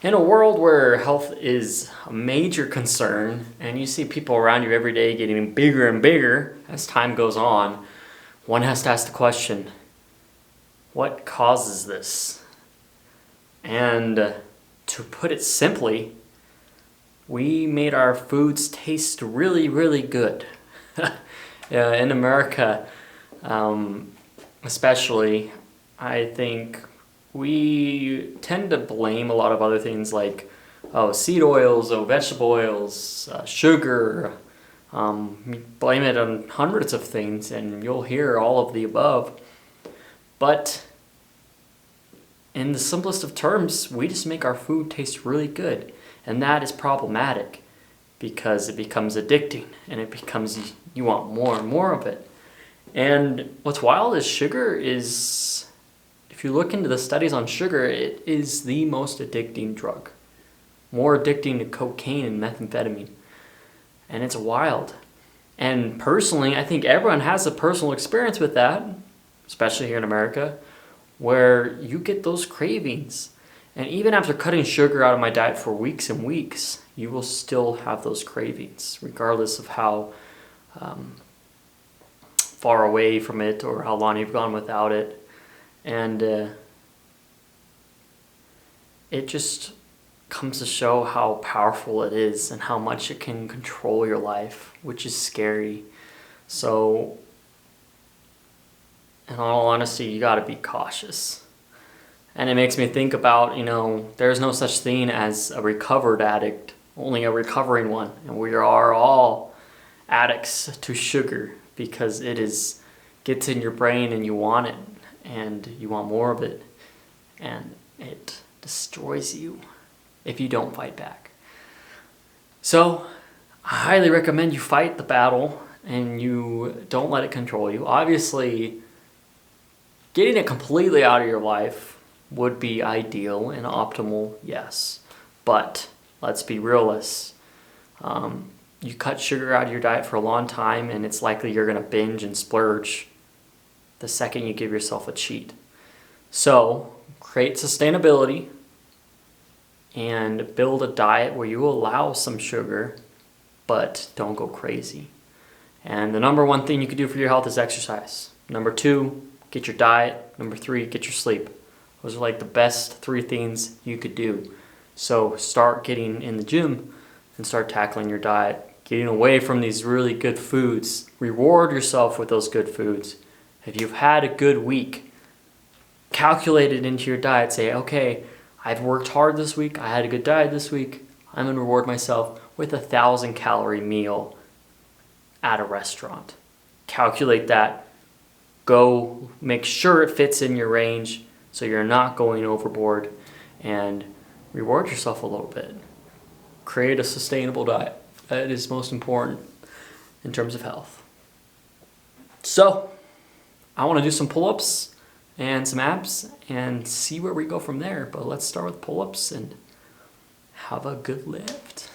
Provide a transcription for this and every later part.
In a world where health is a major concern and you see people around you every day getting bigger and bigger as time goes on, one has to ask the question, what causes this? And to put it simply, we made our foods taste really, really good. In America, especially, I think we tend to blame a lot of other things like seed oils, vegetable oils, sugar. Blame it on hundreds of things, and you'll hear all of the above. But in the simplest of terms, we just make our food taste really good. And that is problematic because it becomes addicting and it becomes, you want more and more of it. And what's wild is sugar is, if you look into the studies on sugar, it is the most addicting drug. More addicting to cocaine and methamphetamine. And it's wild. And personally, I think everyone has a personal experience with that, especially here in America, where you get those cravings. And even after cutting sugar out of my diet for weeks and weeks, you will still have those cravings, regardless of how far away from it or how long you've gone without it. And it just comes to show how powerful it is and how much it can control your life, which is scary. So, in all honesty, you gotta be cautious. And it makes me think about, there's no such thing as a recovered addict, only a recovering one. And we are all addicts to sugar because it gets in your brain and you want it and you want more of it. And it destroys you if you don't fight back. So I highly recommend you fight the battle and you don't let it control you. Obviously, getting it completely out of your life would be ideal and optimal, yes. But let's be realists. You cut sugar out of your diet for a long time and it's likely you're going to binge and splurge the second you give yourself a cheat. So create sustainability and build a diet where you allow some sugar, but don't go crazy. And the number one thing you can do for your health is exercise. Number 2, get your diet. Number 3, get your sleep. Those are like the best 3 things you could do. So start getting in the gym and start tackling your diet. Getting away from these really good foods. Reward yourself with those good foods. If you've had a good week, calculate it into your diet. Say, okay, I've worked hard this week. I had a good diet this week. I'm going to reward myself with a 1,000-calorie meal at a restaurant. Calculate that. Go make sure it fits in your range so you're not going overboard, and reward yourself a little bit. Create a sustainable diet. That is most important in terms of health. So, I want to do some pull-ups and some abs and see where we go from there. But let's start with pull-ups and have a good lift.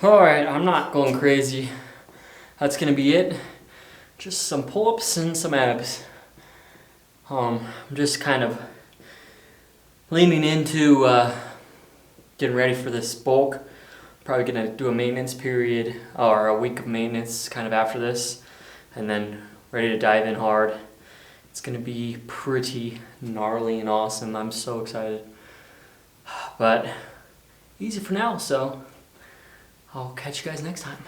Alright, I'm not going crazy. That's gonna be it. Just some pull-ups and some abs. I'm just kind of leaning into getting ready for this bulk. Probably gonna do a maintenance period or a week of maintenance kind of after this, and then ready to dive in hard. It's gonna be pretty gnarly and awesome. I'm so excited. But easy for now, so I'll catch you guys next time.